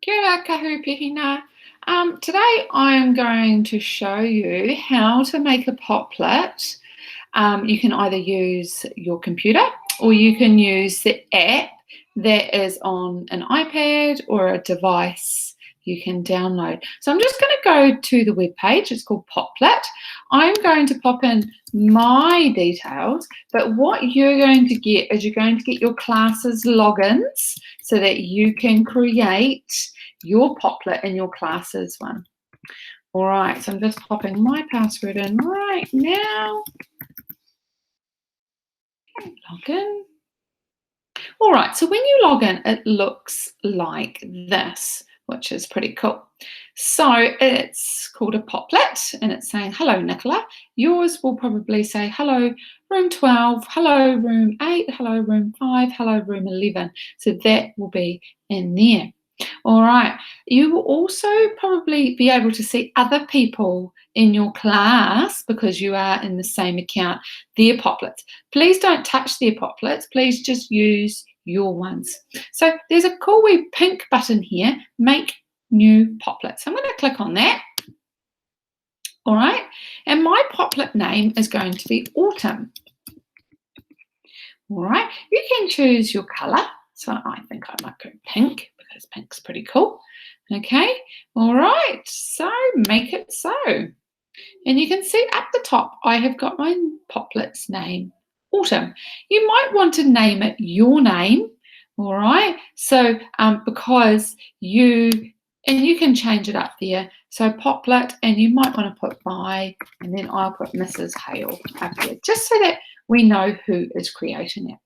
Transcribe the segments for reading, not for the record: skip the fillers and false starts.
Kia ora, kahu pihina. Today I'm going to show you how to make a poplet. You can either use your computer or you can use the app that is on an iPad or a device you can download. So I'm just going to go to the web page. It's called Popplet. I'm going to pop in my details, but what you're going to get is you're going to get your class's logins so that you can create your Popplet in your class's one. All right, so I'm just popping my password in right now. Okay, log in. All right, so when you log in, it looks like this, which is pretty cool. So it's called a Popplet, and it's saying, hello, Nicola. Yours will probably say, hello, room 12, hello, room 8, hello, room 5, hello, room 11. So that will be in there. All right, you will also probably be able to see other people in your class because you are in the same account, their Popplets. Please don't touch their Popplets, please just use your ones. So there's a cool wee pink button here, make new Popplet. So I'm going to click on that. All right, and my Popplet name is going to be Autumn. All right, you can choose your colour. So I think I might go pink because pink's pretty cool. Okay, all right, so make it so. And you can see at the top, I have got my Popplet's name, Autumn. You might want to name it your name, all right? So because you can change it up there. So Popplet, and you might want to put by, and then I'll put Mrs. Hale up there, just so that we know who is creating it.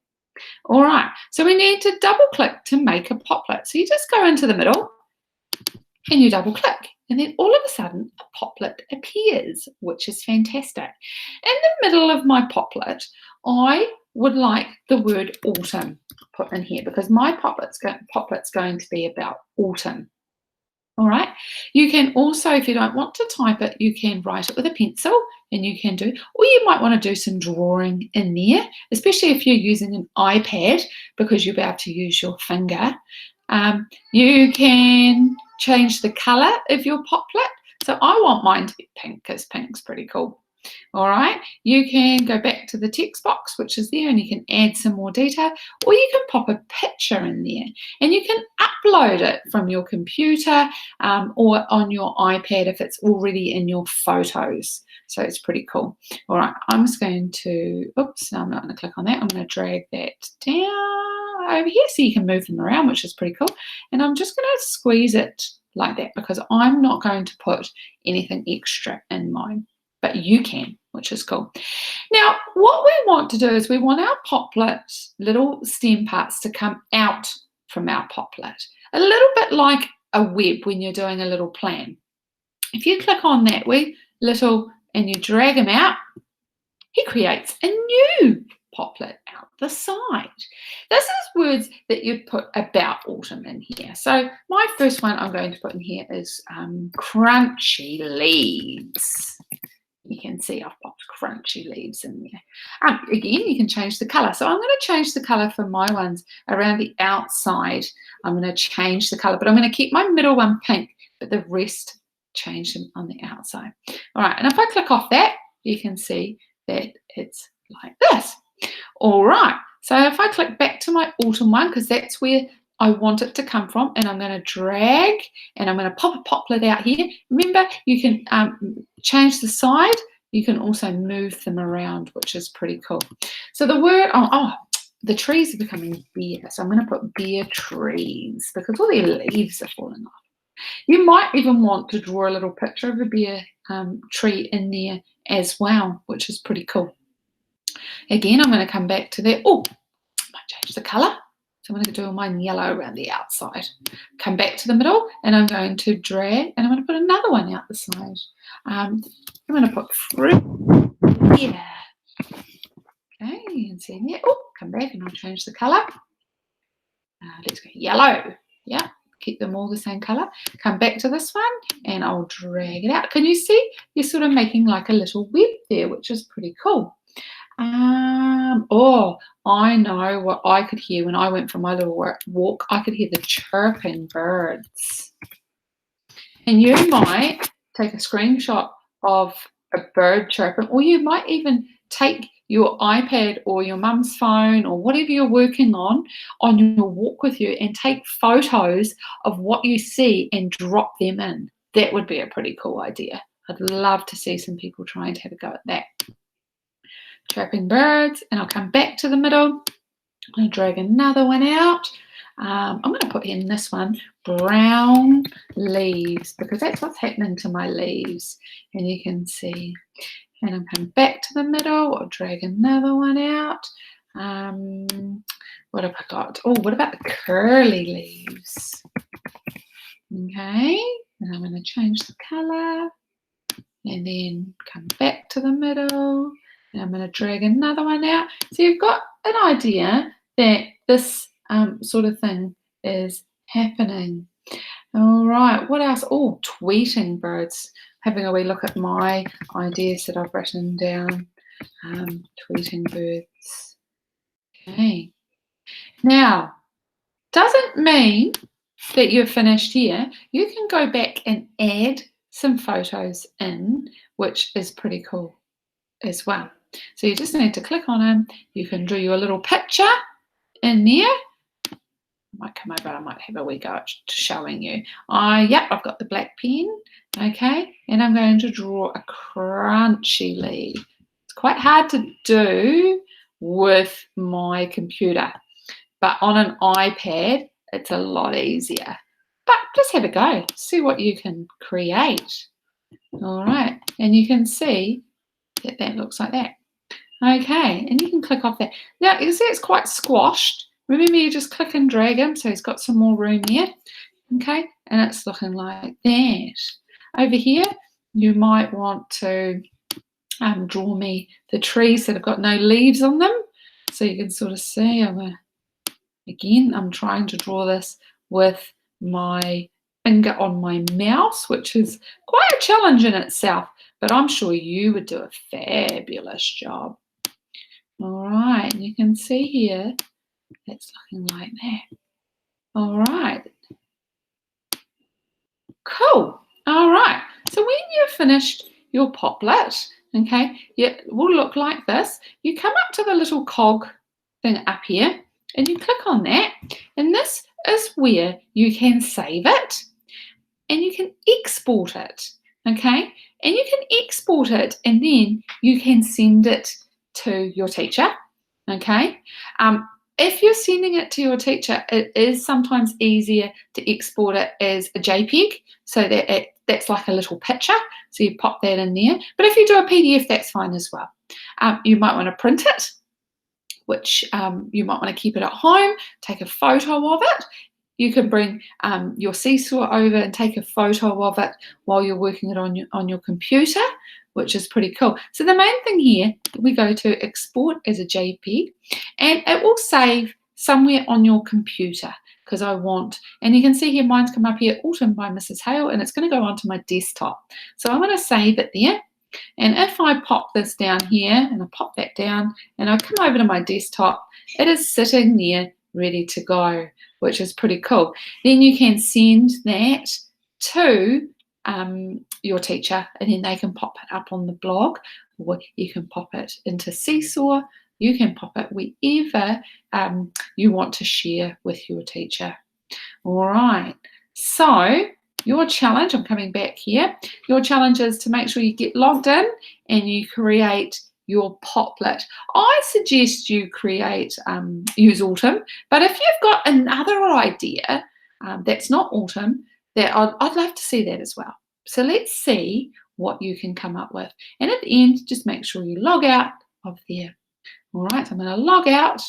All right, so we need to double click to make a Popplet. So you just go into the middle and you double click, and then all of a sudden a Popplet appears, which is fantastic. In the middle of my Popplet, I would like the word autumn put in here because my Popplet's going to be about autumn. All right, you can also, if you don't want to type it, you can write it with a pencil, and you can do, or you might want to do some drawing in there, especially if you're using an iPad because you'll be able to use your finger. You can change the colour of your Popplet. So I want mine to be pink because pink's pretty cool. All right, you can go back to the text box, which is there, and you can add some more detail, or you can pop a picture in there, and you can upload it from your computer or on your iPad if it's already in your photos. So it's pretty cool. All right, I'm just going to, oops, no, I'm not going to click on that. I'm going to drag that down over here so you can move them around, which is pretty cool. And I'm just going to squeeze it like that because I'm not going to put anything extra in mine. But you can, which is cool. Now, what we want to do is we want our Popplet little stem parts to come out from our Popplet, a little bit like a web when you're doing a little plan. If you click on that wee little and you drag him out, he creates a new Popplet out the side. This is words that you'd put about autumn in here. So my first one I'm going to put in here is crunchy leaves. You can see I've popped crunchy leaves in there. Again, you can change the colour. So I'm going to change the colour for my ones around the outside. I'm going to change the colour, but I'm going to keep my middle one pink, but the rest change them on the outside. All right, and if I click off that, you can see that it's like this. All right, so if I click back to my autumn one, because that's where I want it to come from, and I'm going to drag and I'm going to pop a Popplet out here. Remember, you can change the side. You can also move them around, which is pretty cool. So the word, the trees are becoming bare. So I'm going to put bare trees because all their leaves are falling off. You might even want to draw a little picture of a bare tree in there as well, which is pretty cool. Again, I'm going to come back to that. Oh, I might change the colour. So I'm going to do mine yellow around the outside. Come back to the middle, and I'm going to drag, and I'm going to put another one out the side. I'm going to put fruit here. Okay, you can see there. Oh, come back, and I'll change the colour. Let's go yellow. Yeah, keep them all the same colour. Come back to this one, and I'll drag it out. Can you see? You're sort of making like a little web there, which is pretty cool. Oh, I know what I could hear when I went for my little walk. I could hear the chirping birds. And you might take a screenshot of a bird chirping, or you might even take your iPad or your mum's phone or whatever you're working on your walk with you and take photos of what you see and drop them in. That would be a pretty cool idea. I'd love to see some people trying to have a go at that. Chirping birds, and I'll come back to the middle. I'm going to drag another one out. I'm going to put in this one, brown leaves, because that's what's happening to my leaves. And you can see. And I'm coming back to the middle. I'll drag another one out. What have I got? Oh, what about the curly leaves? Okay, and I'm going to change the colour. And then come back to the middle. And I'm going to drag another one out. So you've got an idea that this sort of thing is happening. All right, what else? Oh, tweeting birds. Having a wee look at my ideas that I've written down. Tweeting birds. Okay. Now, doesn't mean that you're finished here. You can go back and add some photos in, which is pretty cool as well. So you just need to click on them. You can draw you a little picture in there. I might come over, I might have a wee go at showing you. Yep, I've got the black pen, okay, and I'm going to draw a crunchy leaf. It's quite hard to do with my computer, but on an iPad, it's a lot easier. But just have a go, see what you can create. All right, and you can see that that looks like that. Okay, and you can click off that. Now, you can see it's quite squashed. Remember, you just click and drag him, so he's got some more room here. Okay, and it's looking like that. Over here, you might want to draw me the trees that have got no leaves on them. So you can sort of see, again, I'm trying to draw this with my finger on my mouse, which is quite a challenge in itself, but I'm sure you would do a fabulous job. All right, and you can see here, it's looking like that. All right. Cool. All right. So when you've finished your Popplet, okay, it will look like this. You come up to the little cog thing up here and you click on that, and this is where you can save it and you can export it, okay? And you can export it and then you can send it to your teacher, okay? If you're sending it to your teacher, it is sometimes easier to export it as a JPEG, so that that's like a little picture, so you pop that in there. But if you do a PDF, that's fine as well. You might want to print it, which you might want to keep it at home, take a photo of it. You can bring your seesaw over and take a photo of it while you're working it on your computer, which is pretty cool. So the main thing here, we go to export as a JPEG, and it will save somewhere on your computer, because I want, and you can see here mine's come up here, Autumn by Mrs. Hale, and it's going to go onto my desktop. So I'm going to save it there. And if I pop this down here, and I pop that down, and I come over to my desktop, it is sitting there ready to go, which is pretty cool. Then you can send that to your teacher, and then they can pop it up on the blog, or you can pop it into Seesaw. You can pop it wherever you want to share with your teacher. All right, so your challenge, I'm coming back here, your challenge is to make sure you get logged in and you create your Popplet. I suggest you create, use Autumn, but if you've got another idea that's not Autumn, that I'd love to see that as well. So let's see what you can come up with. And at the end, just make sure you log out of there. All right, so I'm going to log out.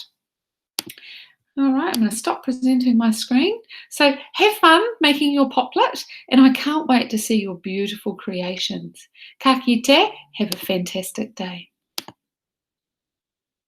All right, I'm going to stop presenting my screen. So have fun making your Popplet, and I can't wait to see your beautiful creations. Ka kite, have a fantastic day.